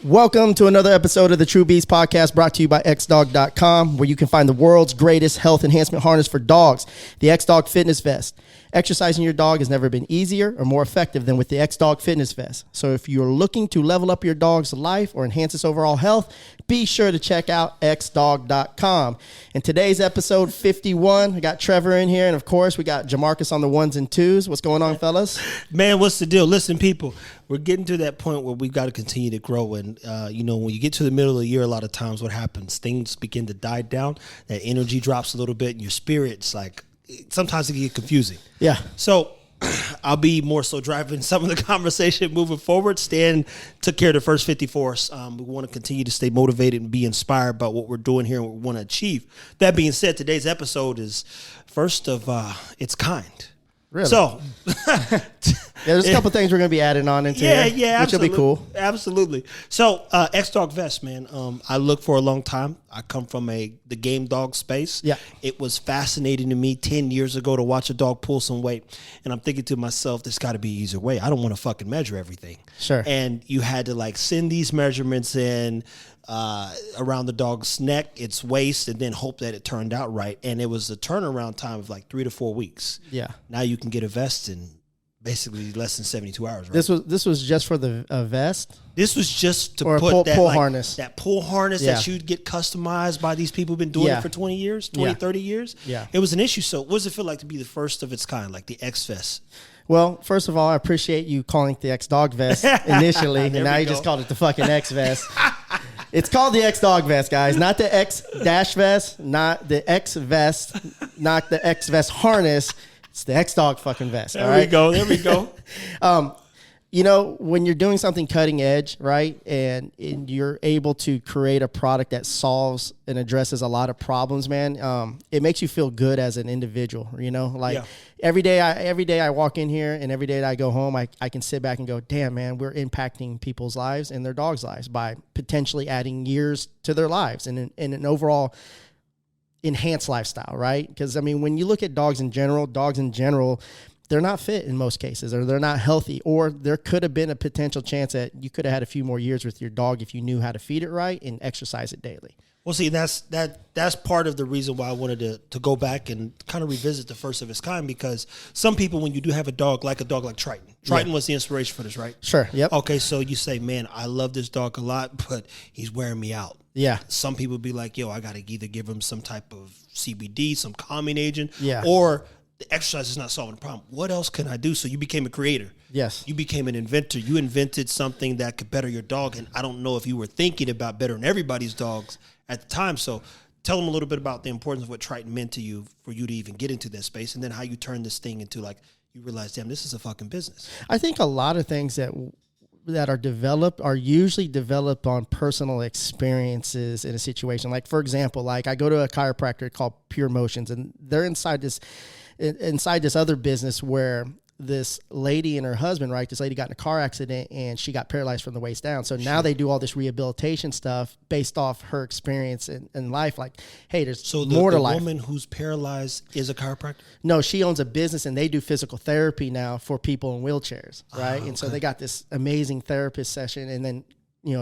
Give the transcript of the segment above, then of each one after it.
Welcome to another episode of the True Beast Podcast, brought to you by xdog.com, where you can find the world's greatest health enhancement harness for dogs, the X-Dog Fitness Vest. Exercising your dog has never been easier or more effective than with the X-Dog Fitness Vest. So if you're looking to level up your dog's life or enhance its overall health, be sure to check out xdog.com. In today's episode 51, we got Trevor in here, and of course, we got Jemarcus on the ones and twos. What's going on, fellas? Man, what's the deal? Listen, people, we're getting to that point where we've got to continue to grow. And, when you get to the middle of the year, a lot of times what happens, things begin to die down. That energy drops a little bit, and your spirit's like, sometimes it can get confusing. Yeah. So I'll be more so driving some of the conversation moving forward. Stan took care of the first 50 for us. We want to continue to stay motivated and be inspired by what we're doing here and what we want to achieve. That being said, today's episode is first of its kind. Really? So, there's a couple things we're going to be adding on into here, which will be cool. Absolutely. So, X-Dog Vest, man, I looked for a long time. I come from the game dog space. Yeah. It was fascinating to me 10 years ago to watch a dog pull some weight. And I'm thinking to myself, there's got to be an easier way. I don't want to fucking measure everything. Sure. And you had to send these measurements in around the dog's neck, its waist, and then hope that it turned out right. And it was a turnaround time of 3 to 4 weeks. Yeah. Now you can get a vest in basically less than 72 hours, right? This was just for the vest? This was just to or put pull harness. That pull harness that you'd get customized by these people who've been doing it for 20 years, 30 years. Yeah. It was an issue. So what does it feel like to be the first of its kind, like the X Vest? Well, first of all, I appreciate you calling it the X-Dog Vest initially, and now you just called it the fucking X Vest. It's called the X-Dog Vest, guys, not the X-Vest, not the X-Vest, not the X-Vest harness. It's the X-Dog fucking vest. There we go. When you're doing something cutting edge, right, and you're able to create a product that solves and addresses a lot of problems, man, it makes you feel good as an individual, Every day I walk in here and every day that I go home, I can sit back and go, damn, man, we're impacting people's lives and their dogs' lives by potentially adding years to their lives and an overall enhanced lifestyle, right? Because, when you look at dogs in general, they're not fit in most cases, or they're not healthy, or there could have been a potential chance that you could have had a few more years with your dog if you knew how to feed it right and exercise it daily. Well, see, that's part of the reason why I wanted to go back and kind of revisit the first of its kind, because some people, when you do have a dog like Triton was the inspiration for this, right? Sure, yep. Okay, so you say, man, I love this dog a lot, but he's wearing me out. Yeah. Some people be like, yo, I got to either give him some type of CBD, some calming agent, yeah, or the exercise is not solving the problem. What else can I do? So you became a creator. Yes. You became an inventor. You invented something that could better your dog. And I don't know if you were thinking about bettering everybody's dogs at the time. So tell them a little bit about the importance of what Triton meant to you for you to even get into that space, and then how you turned this thing into you realize, damn, this is a fucking business. I think a lot of things that are developed are usually developed on personal experiences in a situation. Like, for example, I go to a chiropractor called Pure Motions, and they're inside this other business where this lady and her husband, right? This lady got in a car accident and she got paralyzed from the waist down. So now they do all this rehabilitation stuff based off her experience in life. Like, hey, there's more to life. So the woman who's paralyzed is a chiropractor? No, she owns a business and they do physical therapy now for people in wheelchairs, right? Okay. And so they got this amazing therapist session, and then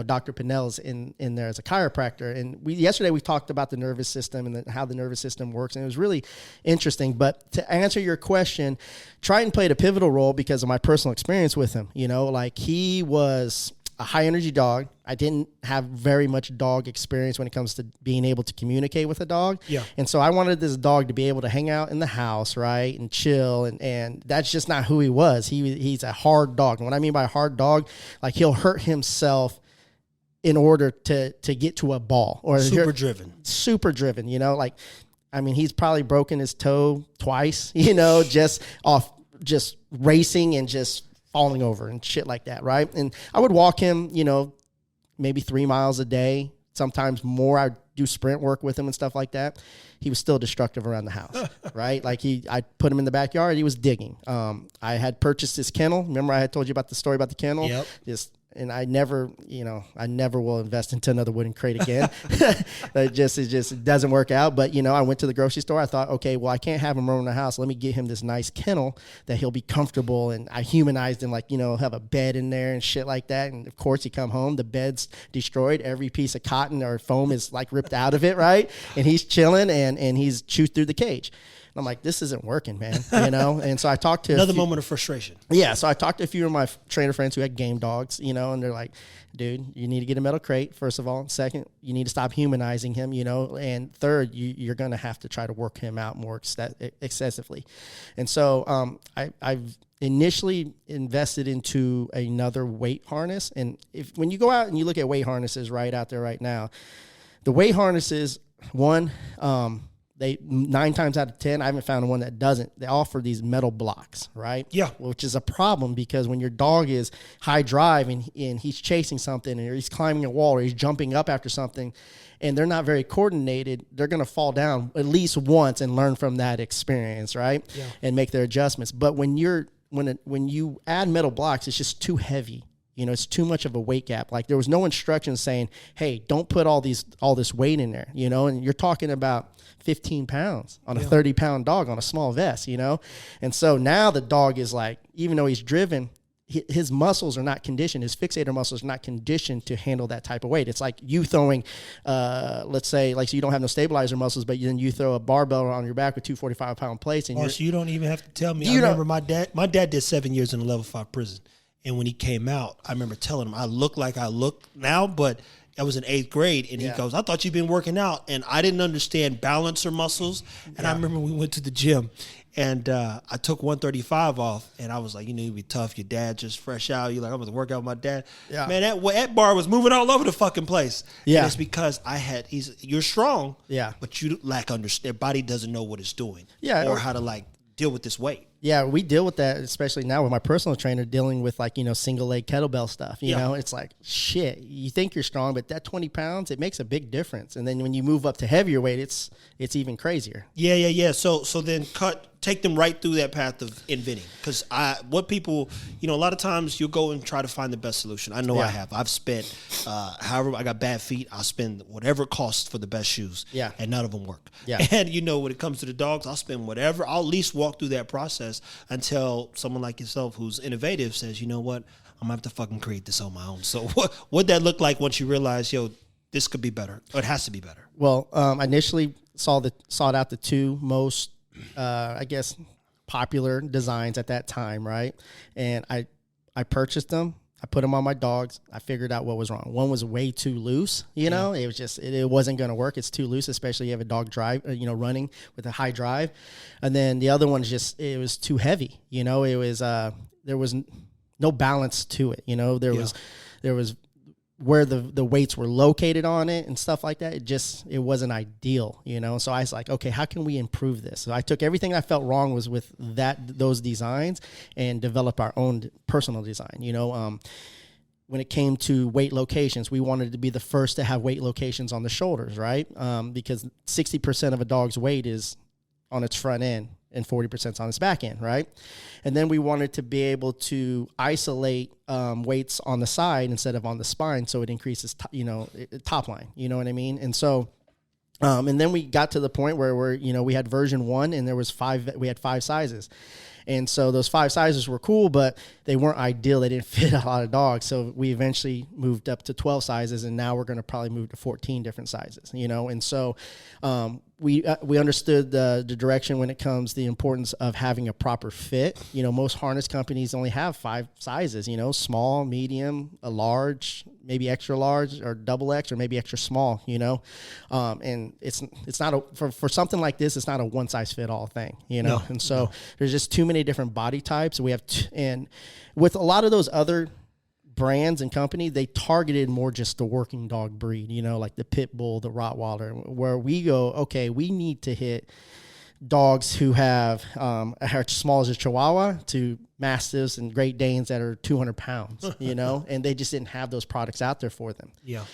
Dr. Pinnell's in there as a chiropractor. And yesterday we talked about the nervous system and how the nervous system works, and it was really interesting. But to answer your question, Triton played a pivotal role because of my personal experience with him. He was a high energy dog. I didn't have very much dog experience when it comes to being able to communicate with a dog. Yeah. And so I wanted this dog to be able to hang out in the house, right, and chill. And that's just not who he was. He's a hard dog. And what I mean by hard dog, he'll hurt himself in order to get to a ball, or super driven, he's probably broken his toe twice, just racing and just falling over and shit like that. Right. And I would walk him, maybe 3 miles a day, sometimes more. I'd do sprint work with him and stuff like that. He was still destructive around the house, right? I put him in the backyard. He was digging. I had purchased this kennel. Remember I had told you about the story about the kennel? Yep. This and I never will invest into another wooden crate again. It doesn't work out. But, I went to the grocery store. I thought, okay, well, I can't have him roam the house. Let me get him this nice kennel that he'll be comfortable. And I humanized him, have a bed in there and shit like that. And of course, he come home, the bed's destroyed. Every piece of cotton or foam is ripped out of it, right? And he's chilling and he's chewed through the cage. I'm like, this isn't working, man, And so I talked to another moment of frustration. Yeah, so I talked to a few of my trainer friends who had game dogs, and they're like, dude, you need to get a metal crate, first of all. Second, you need to stop humanizing him, And third, you're going to have to try to work him out more excessively. And so I've initially invested into another weight harness. And when you go out and you look at weight harnesses right out there right now, the weight harnesses, they 9 times out of 10, I haven't found one that doesn't. They offer these metal blocks, right? Yeah. Which is a problem because when your dog is high drive and he's chasing something or he's climbing a wall or he's jumping up after something and they're not very coordinated, they're going to fall down at least once and learn from that experience, right? Yeah. And make their adjustments. But when you add metal blocks, it's just too heavy. It's too much of a weight gap. There was no instructions saying, hey, don't put all this weight in there, and you're talking about 15 pounds on a 30-pound dog on a small vest, And so now the dog is even though he's driven, his muscles are not conditioned. His fixator muscles are not conditioned to handle that type of weight. It's like you throwing, let's say, so you don't have no stabilizer muscles, but then you throw a barbell on your back with 2 45-pound plates. And so you don't even have to tell me. I remember my dad did 7 years in a level 5 prison. And when he came out, I remember telling him, I look like I look now, but I was in 8th grade. And he goes, I thought you'd been working out. And I didn't understand balancer muscles. And I remember we went to the gym and I took 135 off. And I was like, you'd be tough. Your dad just fresh out. You're like, I'm going to work out with my dad. Yeah. Man, that bar was moving all over the fucking place. Yeah. And it's because you're strong. Yeah. But you lack understanding. Your body doesn't know what it's doing. Yeah. Or how to deal with this weight. Yeah, we deal with that, especially now with my personal trainer dealing with single leg kettlebell stuff. You know, it's like, shit, you think you're strong, but that 20 pounds, it makes a big difference. And then when you move up to heavier weight, it's even crazier. Yeah. So then take them right through that path of inventing. Because what people, a lot of times you'll go and try to find the best solution. I know I have. I've spent, however, I got bad feet, I'll spend whatever it costs for the best shoes. Yeah. And none of them work. Yeah. And when it comes to the dogs, I'll spend whatever. I'll at least walk through that process until someone like yourself who's innovative says, you know what, I'm gonna have to fucking create this on my own. So what'd that look like once you realize, this could be better, or it has to be better? Well, I initially sought out the 2 most, I guess, popular designs at that time, right? And I purchased them. I put them on my dogs. I figured out what was wrong. One was way too loose, it was just, it wasn't going to work. It's too loose, especially if you have a dog drive, running with a high drive. And then the other one it was too heavy. It was, there was no balance to it. There was where the weights were located on it and stuff like that. It wasn't ideal, So I was like, okay, how can we improve this? So I took everything I felt wrong was with those designs and developed our own personal design. When it came to weight locations, we wanted to be the first to have weight locations on the shoulders, right? Because 60% of a dog's weight is on its front end and 40% on its back end, right? And then we wanted to be able to isolate weights on the side instead of on the spine, so it increases, top line. You know what I mean? And so, and then we got to the point where we had version 1, and we had 5 sizes. And so those 5 sizes were cool, but they weren't ideal. They didn't fit a lot of dogs. So we eventually moved up to 12 sizes, and now we're going to probably move to 14 different sizes, And so we understood the direction when it comes to the importance of having a proper fit. Most harness companies only have 5 sizes, small, medium, a large, maybe extra large, or double X, or maybe extra small, and it's not for something like this, it's not a one size fit all thing, No, and so there's just too many different body types. We have, and with a lot of those other brands and companies, they targeted more just the working dog breed, like the pit bull, the Rottweiler, where we go, okay, we need to hit dogs who have are as small as a Chihuahua to Mastiffs and Great Danes that are 200 pounds, and they just didn't have those products out there for them. Yeah.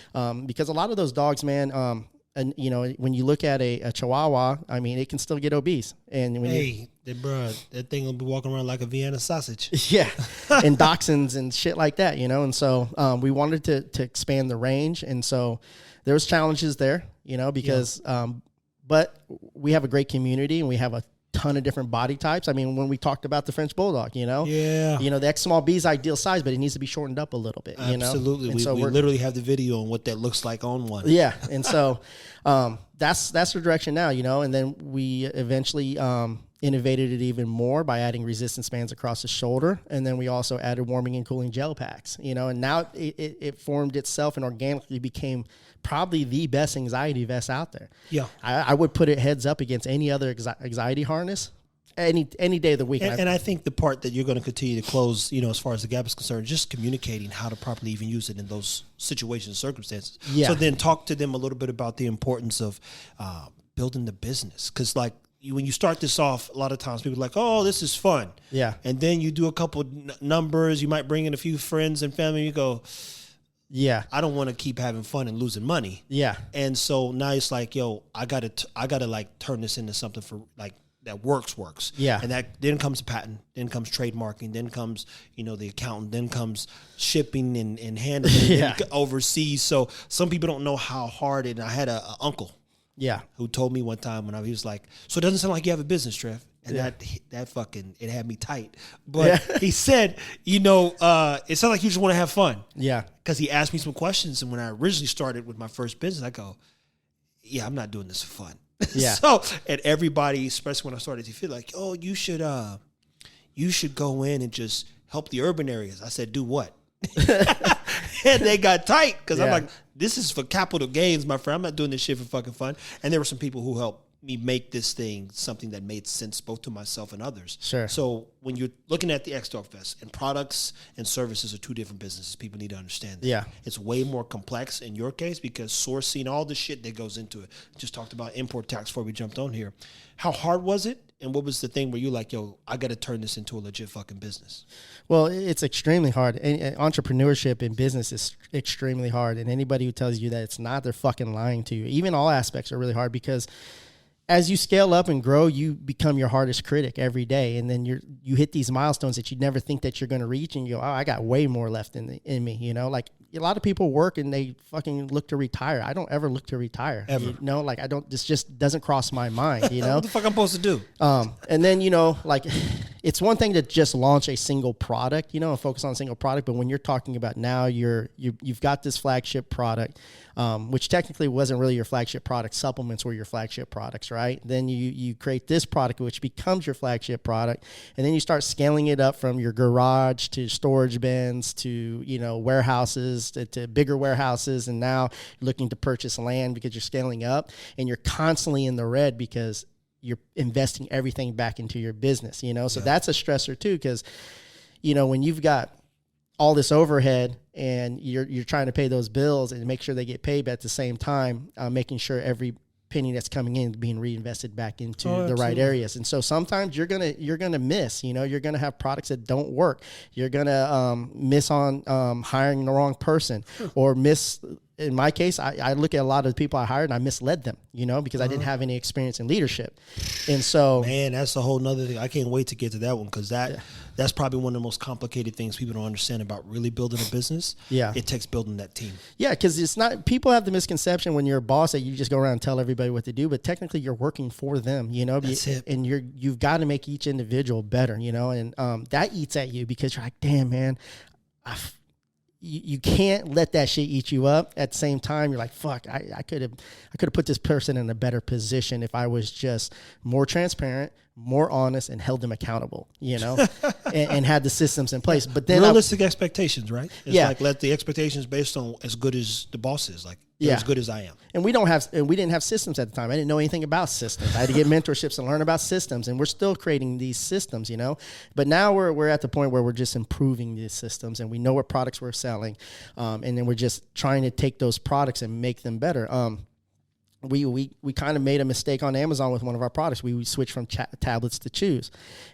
Because a lot of those dogs, man, and when you look at a Chihuahua, I mean, it can still get obese. And when that thing will be walking around like a Vienna sausage. Yeah, and dachshunds and shit like that, And so we wanted to expand the range, and so there was challenges there, because but we have a great community and we have a ton of different body types. I mean, when we talked about the French Bulldog, the X small B is ideal size, but it needs to be shortened up a little bit. Absolutely, we literally have the video on what that looks like on one. Yeah, and so that's the direction now, And then we eventually innovated it even more by adding resistance bands across the shoulder, and then we also added warming and cooling gel packs. And now it formed itself and organically became probably the best anxiety vest out there. Yeah, I would put it heads up against any other anxiety harness any day of the week. And I think the part that you're going to continue to close, as far as the gap is concerned, just communicating how to properly even use it in those situations and circumstances. Yeah. So then talk to them a little bit about the importance of building the business, because when you start this off, a lot of times people are like, oh, this is fun. Yeah. And then you do a couple numbers, you might bring in a few friends and family, you go, yeah, I don't want to keep having fun and losing money. Yeah. And so now it's like, yo, I gotta like turn this into something for like that works. Yeah. And that then comes patent, then comes trademarking, then comes, the accountant, then comes shipping and handling overseas. So some people don't know how hard it, and I had a uncle. Yeah. Who told me one time when he was like, so it doesn't sound like you have a business, Trev. And that fucking, it had me tight. But he said, it sounds like you just want to have fun. Yeah. Because he asked me some questions. And when I originally started with my first business, I go, yeah, I'm not doing this for fun. Yeah. So, and everybody, especially when I started, he feel like, oh, you should go in and just help the urban areas. I said, do what? And they got tight because I'm like, this is for capital gains, my friend. I'm not doing this shit for fucking fun. And there were some people who helped me make this thing something that made sense both to myself and others. Sure. So when you're looking at the X-Dog Fest, and products and services are two different businesses, people need to understand that. Yeah. It's way more complex in your case because sourcing, all the shit that goes into it. Just talked about import tax before we jumped on here. How hard was it? And what was the thing where you're like, yo, I got to turn this into a legit fucking business? Well, it's extremely hard. And entrepreneurship in business is extremely hard. And anybody who tells you that it's not, they're fucking lying to you. Even all aspects are really hard because as you scale up and grow, you become your hardest critic every day. And then you hit these milestones that you never think that you're going to reach. And you go, oh, I got way more left in me. Like a lot of people work and they fucking look to retire. I don't ever look to retire. Ever. Like I don't, this just doesn't cross my mind, What the fuck I'm supposed to do? And then, like it's one thing to just launch a single product, and focus on a single product. But when you're talking about now you've got this flagship product, which technically wasn't really your flagship product. Supplements were your flagship products, right? Then you create this product, which becomes your flagship product. And then you start scaling it up from your garage to storage bins to, warehouses to bigger warehouses. And now you're looking to purchase land because you're scaling up and you're constantly in the red because you're investing everything back into your business, So that's a stressor too, because, when you've got all this overhead and you're trying to pay those bills and make sure they get paid, but at the same time, making sure every penny that's coming in is being reinvested back into the right areas. And so sometimes you're gonna miss, you're gonna have products that don't work. You're gonna miss on hiring the wrong person or miss. In my case, I look at a lot of the people I hired and I misled them, because I didn't have any experience in leadership. And so, man, that's a whole nother thing. I can't wait to get to that one because that's probably one of the most complicated things people don't understand about really building a business. Yeah. It takes building that team. Yeah, because it's not, people have the misconception when you're a boss that you just go around and tell everybody what to do, but technically you're working for them, That's it. And you've got to make each individual better, and that eats at you because you're like, damn, man, you can't let that shit eat you up. At the same time, you're like, fuck, I could have put this person in a better position if I was just more transparent, more honest, and held them accountable, and had the systems in place. But then realistic expectations, right? It's like let the expectations based on as good as the boss is, like as good as I am. And we didn't have systems at the time. I didn't know anything about systems. I had to get mentorships and learn about systems, and we're still creating these systems, But now we're at the point where we're just improving these systems, and we know what products we're selling, and then we're just trying to take those products and make them better. we kind of made a mistake on Amazon with one of our products. We switched from tablets to chews,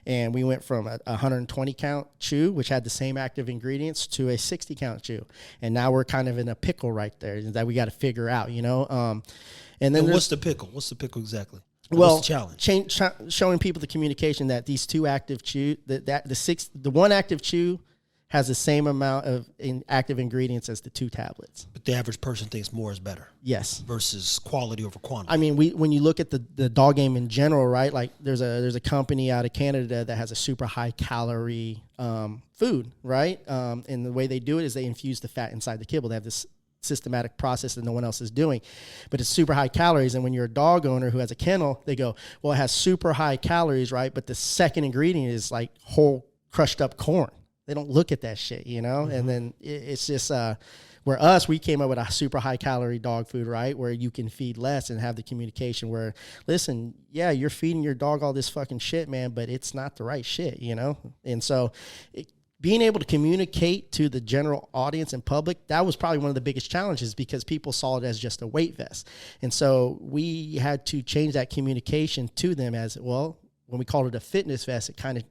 and we went from a 120 count chew, which had the same active ingredients, to a 60 count chew. And now we're kind of in a pickle right there that we got to figure out, you know? And then what's the pickle? What's the pickle exactly? Well, what's the challenge? Showing people the communication that these two active chew, the one active chew has the same amount of active ingredients as the two tablets. But the average person thinks more is better. Yes. Versus quality over quantity. I mean, when you look at the dog game in general, right? Like there's a company out of Canada that has a super high calorie food, right? And the way they do it is they infuse the fat inside the kibble. They have this systematic process that no one else is doing, but it's super high calories. And when you're a dog owner who has a kennel, they go, well, it has super high calories, right? But the second ingredient is like whole crushed up corn. They don't look at that shit, you know? Mm-hmm. And then it's just, we came up with a super high calorie dog food, right? Where you can feed less and have the communication where, listen, yeah, you're feeding your dog all this fucking shit, man, but it's not the right shit, you know? And so being able to communicate to the general audience and public, that was probably one of the biggest challenges because people saw it as just a weight vest. And so we had to change that communication to them as, well, when we called it a fitness vest, it kind of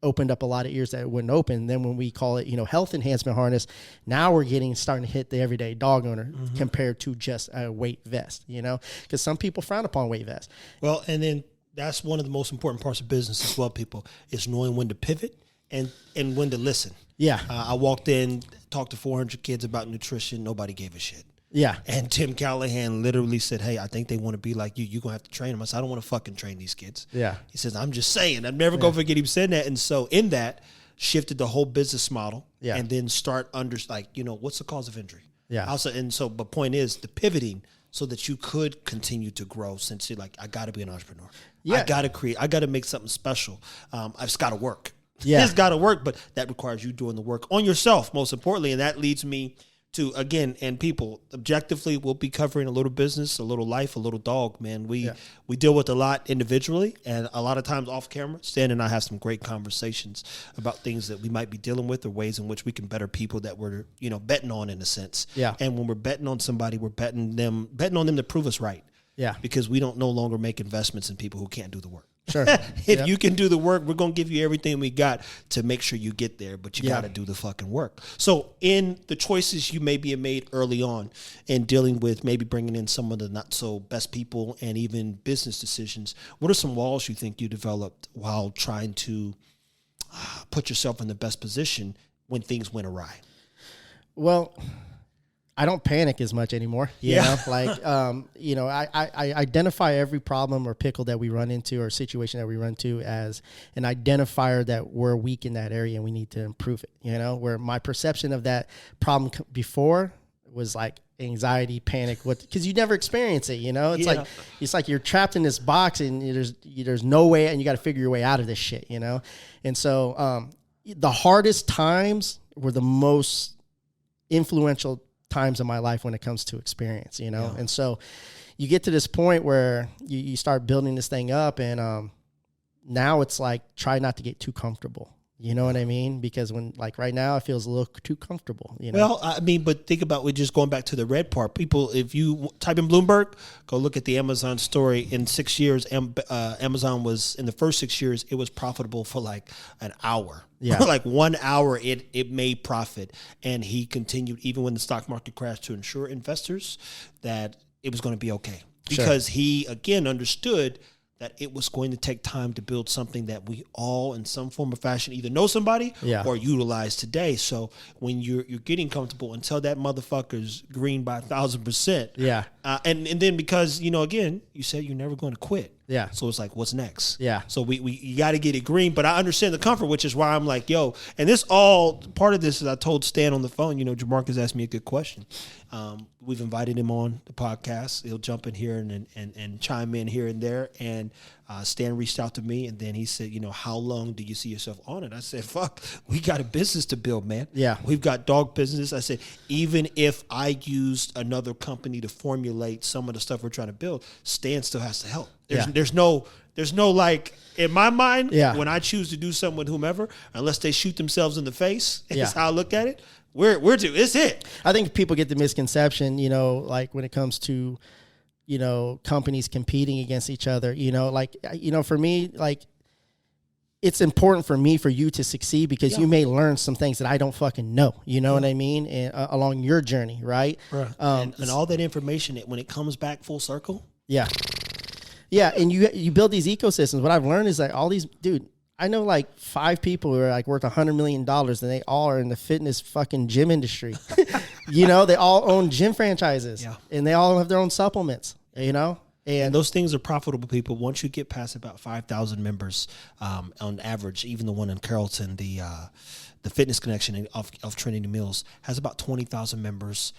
opened up a lot of ears that it wouldn't open. Then when we call it, health enhancement harness, now we're starting to hit the everyday dog owner mm-hmm. compared to just a weight vest, because some people frown upon weight vests. Well, and then that's one of the most important parts of business as well, people, is knowing when to pivot and when to listen. Yeah. I walked in, talked to 400 kids about nutrition. Nobody gave a shit. Yeah. And Tim Callahan literally said, hey, I think they want to be like you. You're going to have to train them. I said, I don't want to fucking train these kids. Yeah. He says, I'm just saying. I'm never going to forget him saying that. And so in that, shifted the whole business model. Yeah. And then start what's the cause of injury? Yeah. Also, and so, but point is the pivoting so that you could continue to grow since you're like, I got to be an entrepreneur. Yeah. I got to create. I got to make something special. I've just got to work. Yeah. It's got to work, but that requires you doing the work on yourself, most importantly. And that leads me to, again, and people, objectively, we'll be covering a little business, a little life, a little dog, man. We deal with a lot individually, and a lot of times off camera, Stan and I have some great conversations about things that we might be dealing with or ways in which we can better people that we're, betting on in a sense. Yeah. And when we're betting on somebody, we're betting on them to prove us right. Yeah. Because we don't no longer make investments in people who can't do the work. Sure. If you can do the work, we're going to give you everything we got to make sure you get there, but you got to do the fucking work. So in the choices you maybe have made early on in dealing with maybe bringing in some of the not so best people and even business decisions, what are some walls you think you developed while trying to put yourself in the best position when things went awry? Well, I don't panic as much anymore. You know? Like, I identify every problem or pickle that we run into or situation that we run into as an identifier that we're weak in that area and we need to improve it, where my perception of that problem before was like anxiety, panic, because you never experience it, it's like you're trapped in this box and there's no way, and you got to figure your way out of this shit, And so, the hardest times were the most influential times in my life when it comes to experience, and so you get to this point where you start building this thing up, and now it's like try not to get too comfortable. You know what I mean? Because when, like right now, it feels a little too comfortable. Well, I mean, but think about, we're just going back to the red part. People, if you type in Bloomberg, go look at the Amazon story. In 6 years, Amazon was, in the first 6 years, it was profitable for like an hour. Yeah. Like 1 hour, it made profit. And he continued, even when the stock market crashed, to ensure investors that it was going to be okay. Because he, again, understood that it was going to take time to build something that we all, in some form or fashion, either know somebody or utilize today. So when you're getting comfortable until that motherfucker's green by 1,000%. Yeah. And then because, again, you said you're never going to quit. Yeah. So it's like, what's next? Yeah. So you got to get it green. But I understand the comfort, which is why I'm like, yo, and this all, part of this is I told Stan on the phone, Jemarcus asked me a good question. We've invited him on the podcast. He'll jump in here and chime in here and there. And Stan reached out to me, and then he said, how long do you see yourself on it? I said, fuck, we got a business to build, man. Yeah. We've got dog business. I said, even if I used another company to formulate some of the stuff we're trying to build, Stan still has to help. There's no like, in my mind, when I choose to do something with whomever, unless they shoot themselves in the face, is how I look at it. It's it. I think people get the misconception, like when it comes to companies competing against each other, for me, like, it's important for you to succeed because you may learn some things that I don't fucking know. You know what I mean? And along your journey, right? And all that information, when it comes back full circle. Yeah. Yeah. And you build these ecosystems. What I've learned is that all these, dude, I know like 5 people who are like worth $100 million and they all are in the fitness fucking gym industry. They all own gym franchises and they all have their own supplements, And those things are profitable, people. Once you get past about 5,000 members, on average, even the one in Carrollton, the Fitness Connection of Trinity Mills has about 20,000 members,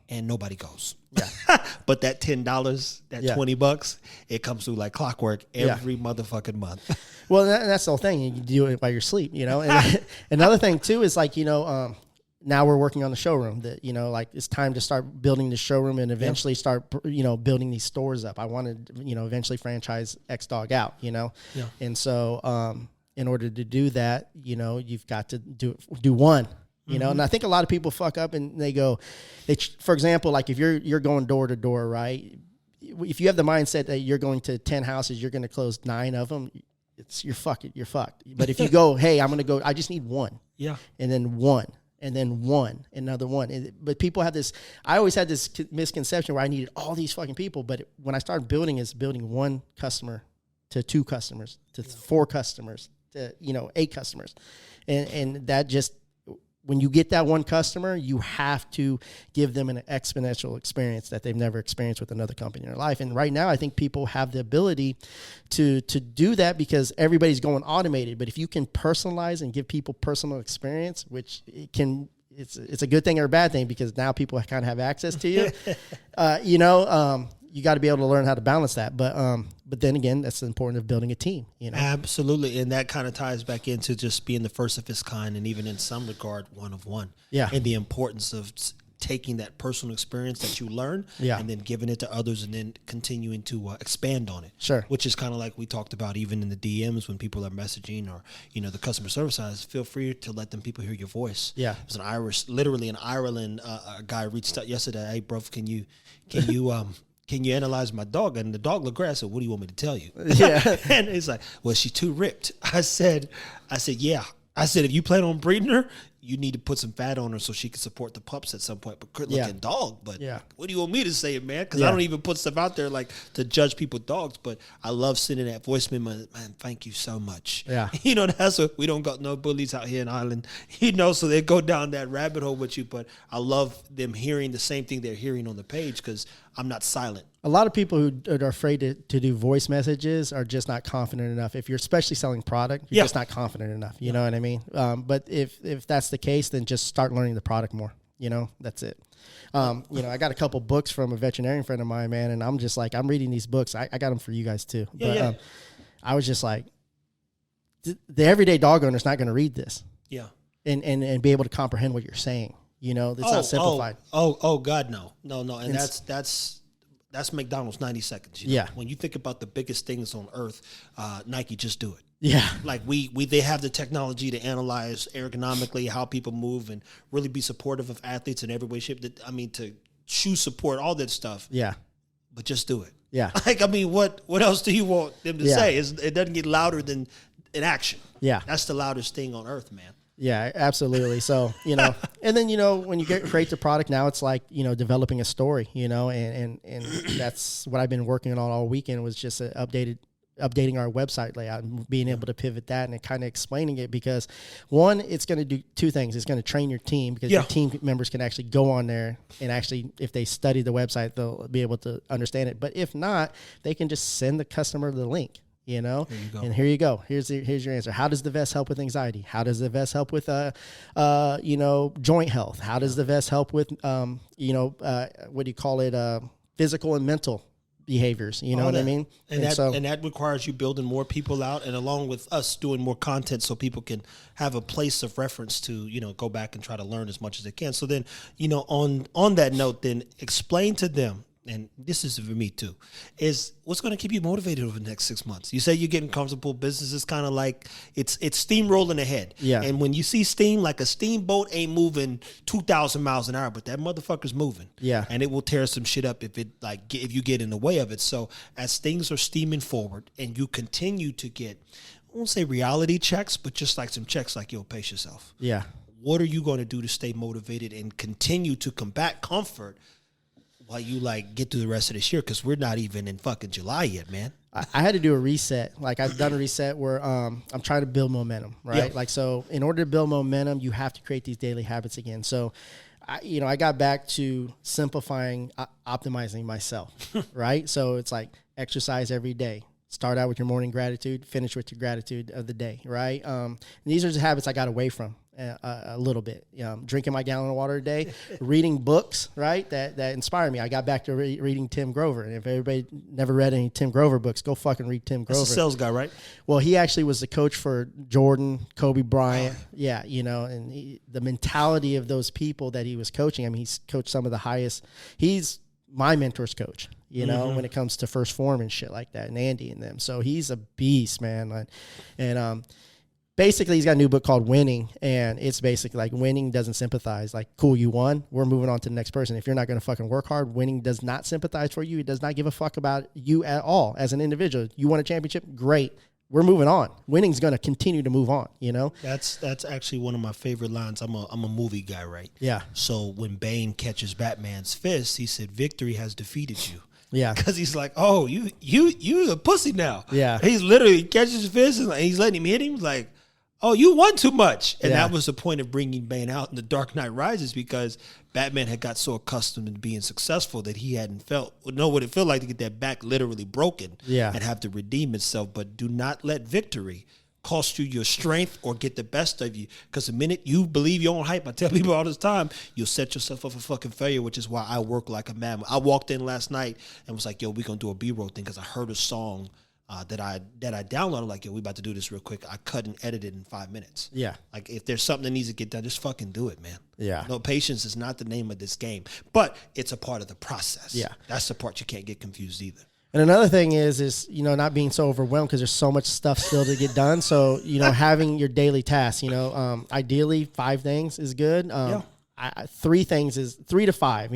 and nobody goes. Yeah. But that $10, that $20, it comes through like clockwork every motherfucking month. Well, that's the whole thing. You can do it while you're asleep, And another thing too is like, now we're working on the showroom that, like it's time to start building the showroom and eventually start, building these stores up. I wanted, eventually franchise X Dog out, And so, in order to do that, you've got to do one, and I think a lot of people fuck up and they go, for example, like if you're going door to door, right? If you have the mindset that you're going to 10 houses, you're going to close 9 of them. You're fucked. But if you go, hey, I'm going to go, I just need one. Yeah. And then one. And then one, another one. But people have this, I always had this misconception where I needed all these fucking people. But when I started building 1 customer to 2 customers to 4 customers to, 8 customers. And that just, when you get that 1 customer, you have to give them an exponential experience that they've never experienced with another company in their life. And right now, I think people have the ability to do that because everybody's going automated. But if you can personalize and give people personal experience, which it's a good thing or a bad thing because now people kind of have access to you, you got to be able to learn how to balance that. But then again, that's the importance of building a team, Absolutely. And that kind of ties back into just being the first of its kind and even in some regard, one of one. Yeah. And the importance of taking that personal experience that you learn and then giving it to others and then continuing to expand on it. Sure. Which is kind of like we talked about even in the DMs when people are messaging or, the customer service side, feel free to let them people hear your voice. Yeah. It was literally in Ireland, a guy reached out yesterday, hey, bro, can you analyze my dog? And the dog looked great. I said, what do you want me to tell you? Yeah. And he's like, well, she's too ripped. I said, yeah. I said, if you plan on breeding her, you need to put some fat on her so she can support the pups at some point. But good looking dog. But what do you want me to say, man? Because I don't even put stuff out there like to judge people's dogs. But I love sending that voice memo. Man, thank you so much. Yeah. That's what we don't got no bullies out here in Ireland. So they go down that rabbit hole with you. But I love them hearing the same thing they're hearing on the page because I'm not silent. A lot of people who are afraid to do voice messages are just not confident enough. If you're especially selling product, you're just not confident enough. You know what I mean? But if that's the case, then just start learning the product more. That's it. I got a couple books from a veterinarian friend of mine, man, and I'm just like, I'm reading these books. I got them for you guys too. I was just like, the everyday dog owner is not going to read this. Yeah. And be able to comprehend what you're saying. It's not simplified. God, no. And that's McDonald's 90 seconds. Yeah. When you think about the biggest things on earth, Nike, just do it. Yeah. Like they have the technology to analyze ergonomically how people move and really be supportive of athletes in every way, shape. To shoe support, all that stuff. Yeah. But just do it. Yeah. What else do you want them to say? It doesn't get louder than in action. Yeah. That's the loudest thing on earth, man. Yeah, absolutely. So, and then, when you create the product now, it's like, developing a story, and that's what I've been working on all weekend was just updating our website layout and being able to pivot that and kind of explaining it because one, it's going to do 2 things. It's going to train your team because your team members can actually go on there and actually, if they study the website, they'll be able to understand it. But if not, they can just send the customer the link. And here you go. Here's your answer. How does the vest help with anxiety? How does the vest help with, joint health? How does the vest help with, physical and mental behaviors? You know what I mean? And that requires you building more people out and along with us doing more content so people can have a place of reference to, go back and try to learn as much as they can. So then, on that note, then explain to them, and this is for me too, is what's going to keep you motivated over the next 6 months? You say you're getting comfortable. Business is kind of like it's steamrolling ahead. Yeah. And when you see steam, like a steamboat ain't moving 2,000 miles an hour, but that motherfucker's moving. Yeah. And it will tear some shit up if you get in the way of it. So as things are steaming forward and you continue to get, I won't say reality checks, but just like some checks like, yo, pace yourself. Yeah. What are you going to do to stay motivated and continue to combat comfort while you like get through the rest of this year? Because we're not even in fucking July yet, man. I had to do a reset. Like I've done a reset where I'm trying to build momentum, right? Yeah. Like, so in order to build momentum, you have to create these daily habits again. So, I got back to simplifying, optimizing myself, right? So it's like exercise every day. Start out with your morning gratitude, finish with your gratitude of the day, right? These are the habits I got away from a little bit. Drinking my gallon of water a day, reading books, right? That inspire me. I got back to reading Tim Grover. And if everybody never read any Tim Grover books, go fucking read Tim Grover. That's a sales guy, right? Well, he actually was the coach for Jordan, Kobe Bryant. Yeah, and the mentality of those people that he was coaching. I mean, he's coached some of the highest. He's my mentor's coach, when it comes to First Form and shit like that, and Andy and them. So he's a beast, man. And basically, he's got a new book called Winning, and it's basically like winning doesn't sympathize. Like, cool, you won. We're moving on to the next person. If you're not going to fucking work hard, winning does not sympathize for you. It does not give a fuck about you at all as an individual. You won a championship? Great. We're moving on. Winning's going to continue to move on, That's actually one of my favorite lines. I'm a movie guy, right? Yeah. So when Bane catches Batman's fist, he said, "Victory has defeated you." Yeah. Because he's like, "Oh, you a pussy now." Yeah. He's literally catches his fist and he's letting him hit him like, "Oh, you won too much." And that was the point of bringing Bane out in The Dark Knight Rises, because Batman had got so accustomed to being successful that he hadn't know what it felt like to get that back literally broken and have to redeem itself. But do not let victory cost you your strength or get the best of you, because the minute you believe your own hype, I tell people all this time, you'll set yourself up for fucking failure, which is why I work like a man. I walked in last night and was like, yo, we're going to do a B-roll thing, because I heard a song that I downloaded, like, yo, we about to do this real quick. I cut and edited in 5 minutes. Yeah. Like, if there's something that needs to get done, just fucking do it, man. Yeah. No, patience is not the name of this game, but it's a part of the process. Yeah. That's the part you can't get confused either. And another thing is not being so overwhelmed, because there's so much stuff still to get done. So, having your daily tasks, ideally 5 things is good. 3 things is 3 to 5,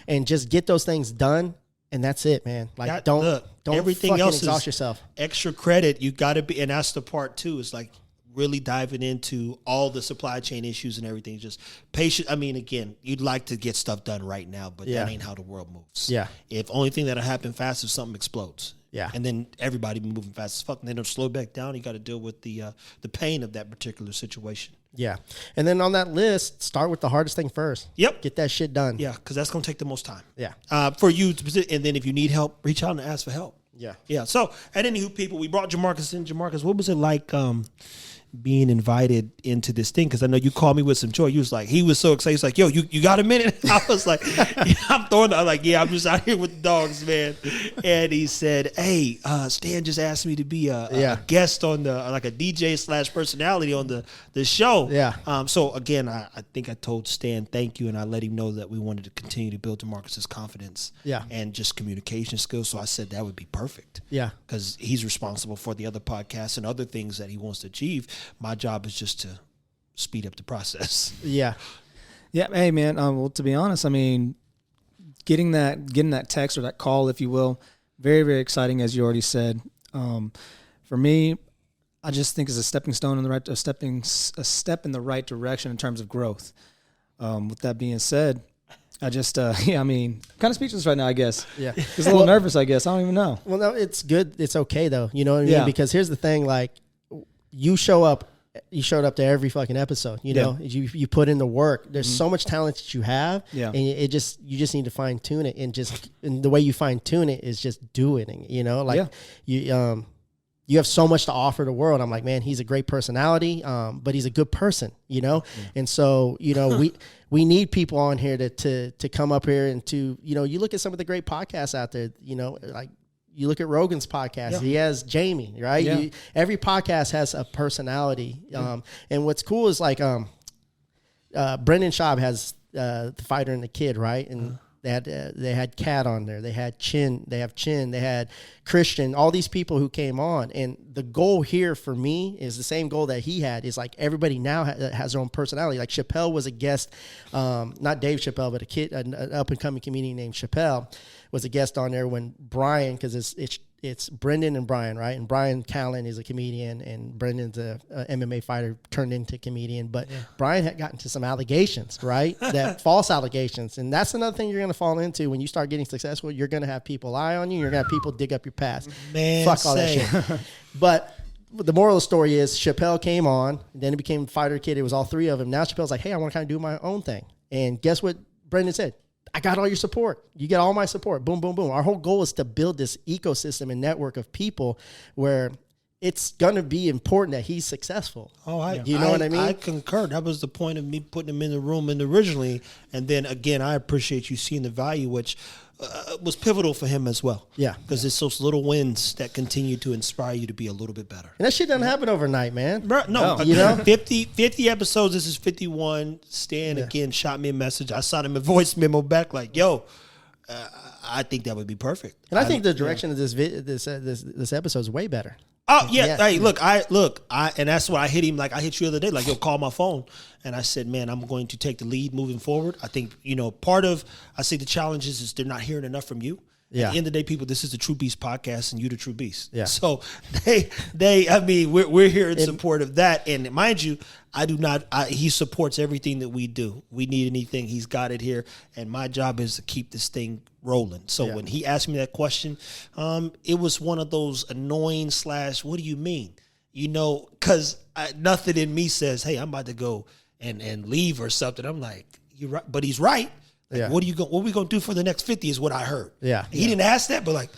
and just get those things done. And that's it, man. Like, don't everything else exhaust yourself. Extra credit, you got to be, and that's the part too. Is like really diving into all the supply chain issues and everything. Just patient. I mean, again, you'd like to get stuff done right now, but that ain't how the world moves. Yeah. If only thing that'll happen fast is something explodes. Yeah. And then everybody be moving fast as fuck, and they don't slow back down. You got to deal with the pain of that particular situation. Yeah. And then on that list, start with the hardest thing first. Yep. Get that shit done. Yeah, because that's going to take the most time. Yeah. For you, and then if you need help, reach out and ask for help. Yeah. Yeah. So, at anywho, people, we brought Jemarcus in. Jemarcus, what was it like being invited into this thing? Because I know you called me with some joy. He was so excited. He's like, yo, you got a minute? I was like, yeah, I'm just out here with the dogs, man. And he said, hey, Stan just asked me to be a guest on like a DJ / personality on the show. Yeah. So again, I think I told Stan thank you, and I let him know that we wanted to continue to build Jemarcus's confidence and just communication skills. So I said that would be perfect. Yeah. Because he's responsible for the other podcasts and other things that he wants to achieve. My job is just to speed up the process. Yeah. Yeah. Hey, man. Well, to be honest, I mean, getting that text or that call, if you will, very, very exciting, as you already said. For me, I just think it's a stepping stone in a step in the right direction in terms of growth. With that being said, I just, kind of speechless right now, I guess. Yeah. Just a little nervous, I guess. I don't even know. Well, no, it's good. It's okay, though. You know what I mean? Because here's the thing, like, you showed up to every fucking episode, you put in the work. There's so much talent that you have, and you just need to fine tune it, and the way you fine tune it is just doing it, you have so much to offer the world. I'm like, man, he's a great personality, but he's a good person, and so, we need people on here to come up here and to, you look at some of the great podcasts out there, like, you look at Rogan's podcast, he has Jamie, right? Yeah. Every podcast has a personality. And what's cool is like Brendan Schaub has The Fighter and the Kid, right? And They had Cat on there. They had Chin. They had Christian. All these people who came on, and the goal here for me is the same goal that he had. Is like everybody now has their own personality. Like Chappelle was a guest, not Dave Chappelle, but an up and coming comedian named Chappelle was a guest on there when Brian, because it's Brendan and Brian, right? And Brian Callen is a comedian, and Brendan's a MMA fighter turned into comedian. But Brian had gotten to some allegations, right? That false allegations. And that's another thing you're going to fall into when you start getting successful. You're going to have people lie on you. You're going to have people dig up your past. Man, fuck all that shit. But the moral of the story is Chappelle came on, then it became Fighter Kid. It was all three of them. Now Chappelle's like, hey, I want to kind of do my own thing. And guess what Brendan said? I got all your support. You get all my support. Boom, boom, boom. Our whole goal is to build this ecosystem and network of people where it's going to be important that he's successful. You know what I mean? I concur. That was the point of me putting him in the room originally. And then, again, I appreciate you seeing the value, which was pivotal for him as well. Yeah. Because it's those little wins that continue to inspire you to be a little bit better. And that shit doesn't happen overnight, man. Bro, no. You know? 50 episodes. This is 51. Stan, again, shot me a message. I shot him a voice memo back like, yo, I think that would be perfect. And I think the direction of this episode is way better. Oh yeah. Hey, look, and that's why I hit him. Like I hit you the other day. Like, yo, call my phone, and I said, man, I'm going to take the lead moving forward. I think part of I say the challenge is they're not hearing enough from you. Yeah. At the end of the day, people, this is the True Beast podcast, and you the True Beast. Yeah. So we're here in support of that, and mind you, I do not. He supports everything that we do. We need anything, he's got it here, and my job is to keep this thing rolling. So when he asked me that question, it was one of those annoying / what do you mean? Because nothing in me says, hey, I'm about to go and leave or something. I'm like, you're right, but he's right. Like, what are we gonna do for the next 50 is what I heard. Yeah. He didn't ask that, but like,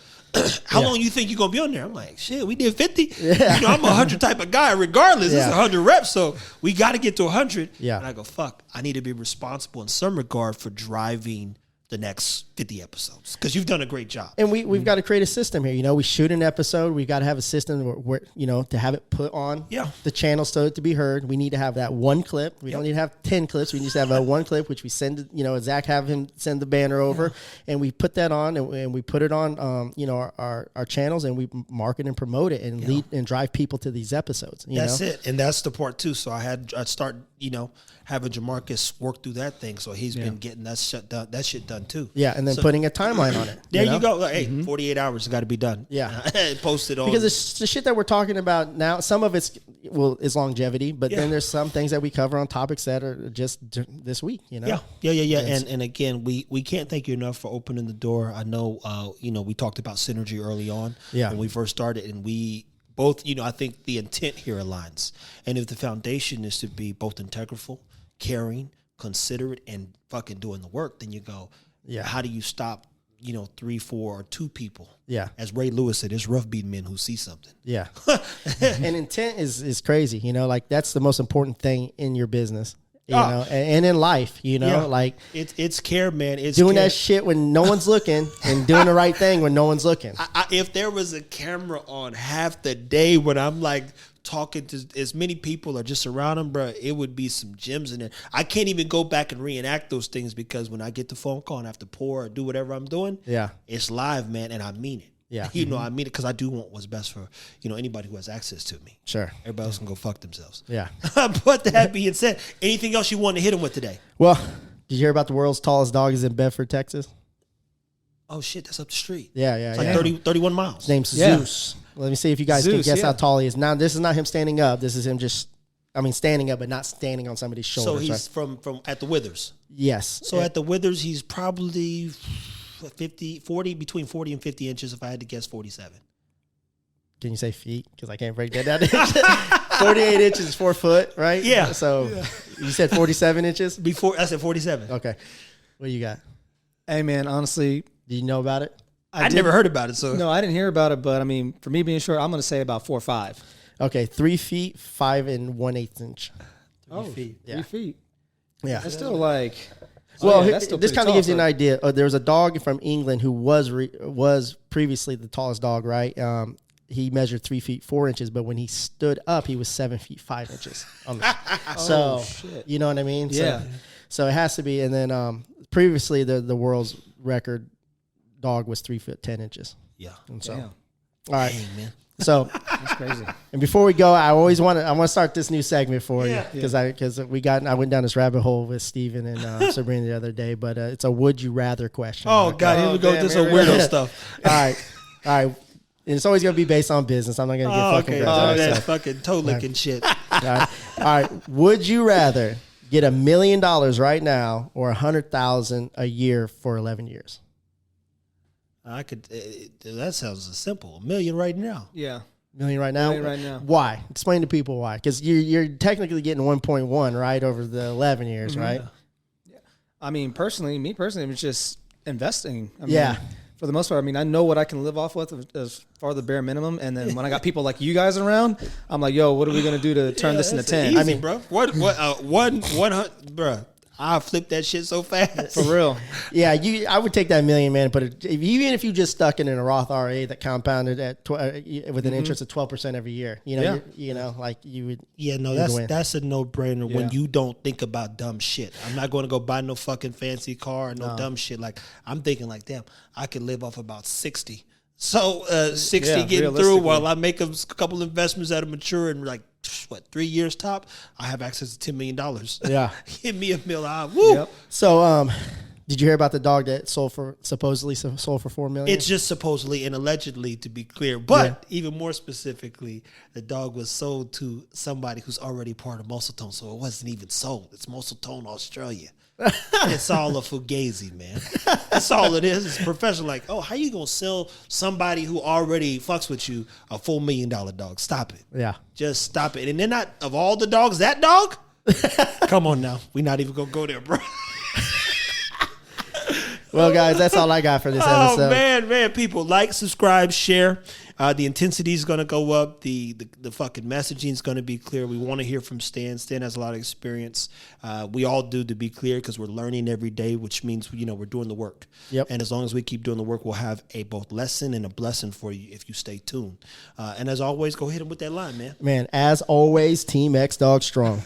how long you think you're gonna be on there? I'm like, shit, we did 50. Yeah. I'm a 100 type of guy, regardless. Yeah. It's 100 reps, so we got to get to 100. Yeah. And I go, fuck, I need to be responsible in some regard for driving the next 50 episodes because you've done a great job. And we've got to create a system here. We shoot an episode. We've got to have a system where to have it put on the channel so to be heard. We need to have that one clip. We don't need to have 10 clips. We need to have a one clip, which we send, Zach have him send the banner over and we put that on and we put it on, our channels and we market and promote it and lead and drive people to these episodes. That's it. And that's the part too. So I start, having Jemarcus work through that thing. So he's been getting that shit done too. Yeah. And then putting a timeline on it. There you go. Like, hey, 48 hours got to be done. Yeah. Posted on. Because the shit that we're talking about now, some of it's is longevity, but then there's some things that we cover on topics that are just this week, Yeah. And again, we can't thank you enough for opening the door. I know, we talked about synergy early on when we first started, and we both, I think the intent here aligns. And if the foundation is to be both integral, caring, considerate, and fucking doing the work, then you go, how do you stop, 3, 4, or 2 people? Yeah. As Ray Lewis said, it's rough beating men who see something. Yeah. And intent is crazy, like that's the most important thing in your business. And in life, like it's care, man. It's doing care. that shit when no one's looking and doing the right thing when no one's looking. If there was a camera on half the day when I'm like talking to as many people or just around them, bro, it would be some gems in there. I can't even go back and reenact those things because when I get the phone call and I have to pour or do whatever I'm doing, it's live, man, and I mean it. Yeah. I mean it because I do want what's best for, anybody who has access to me. Sure. Everybody else can go fuck themselves. Yeah. But that being said, anything else you want to hit them with today? Well, did you hear about the world's tallest dog is in Bedford, Texas? Oh, shit, that's up the street. Yeah. It's like 31 miles. His name's Zeus. Let me see if you guys can guess how tall he is. Now, this is not him standing up. This is him standing up, but not standing on somebody's shoulders. So he's from at the Withers. Yes. So at the Withers, he's probably 40, between 40 and 50 inches. If I had to guess, 47. Can you say feet? Because I can't break that down. 48 inches is 4 foot, right? Yeah. So you said 47 inches? Before I said 47. Okay. What do you got? Hey, man, honestly. Do you know about it? I never heard about it. So no, I didn't hear about it. But, for me being short, I'm going to say about 4 or 5. Okay, 3 feet, 5 1/8 inch. 3 feet. Yeah. 3 feet. Yeah. That's still like... Well, this kind of gives you an idea. There was a dog from England who was previously the tallest dog, right? He measured 3 feet 4 inches, but when he stood up, he was 7 feet 5 inches. So, shit. You know what I mean? Yeah. So it has to be. And then previously, the world's record dog was 3 foot 10 inches. Yeah. And so, Damn. all right. Dang, man. So That's crazy. and before we go, I want to start this new segment for you Yeah. because I went down this rabbit hole with Steven and Sabrina the other day, but it's a would you rather question. Oh, God. Here we go. This is weirdo stuff. All right. And it's always going to be based on business. I'm not going to get fucking okay. business. That's So, fucking toe licking shit. all right. Would you rather get $1 million right now or 100,000 a year for 11 years? I could. That sounds simple. $1 million right now. Yeah. $1 million right now? $1 million right now. Why? Explain to people why. Because you're technically getting 1.1 right over the 11 years, right? I mean, me personally, it's just investing. I mean, Yeah. For the most part, I mean, I know what I can live off with as far as the bare minimum. And then when I got people like you guys around, I'm like, yo, what are we going to do to turn this into 10? Easy, I mean, bro. What? 100, bro. I'll flip that shit so fast. for real. Yeah, I would take that $1 million, man. But even if you just stuck it in a Roth RA that compounded at with an interest of 12% every year, like you would. Yeah, no, that's a no brainer when you don't think about dumb shit. I'm not going to go buy no fucking fancy car or no dumb shit. Like I'm thinking, like, damn, I could live off about 60. So 60 getting through while I make a couple investments that are mature in like 3 years top. I have access to $10 million. Yeah, give me $1 million. Woo. Yep. So, did you hear about the dog that supposedly sold for $4 million? It's just supposedly and allegedly, to be clear. But even more specifically, the dog was sold to somebody who's already part of Muscletone, so it wasn't even sold. It's Muscletone Australia. It's all a fugazi, man. That's all it is. It's professional. Like, oh, how you gonna sell somebody who already fucks with you a $4 million dog? Stop it. Yeah. Just stop it. And they're not, of all the dogs, that dog? Come on now. We're not even gonna go there, bro. Well, guys, that's all I got for this episode. Oh, man. People, like, subscribe, share. The intensity is going to go up. The fucking messaging is going to be clear. We want to hear from Stan. Stan has a lot of experience. We all do, to be clear, because we're learning every day, which means, we're doing the work. Yep. And as long as we keep doing the work, we'll have a both lesson and a blessing for you if you stay tuned. And as always, go hit him with that line, man. Man, as always, Team X Dog Strong.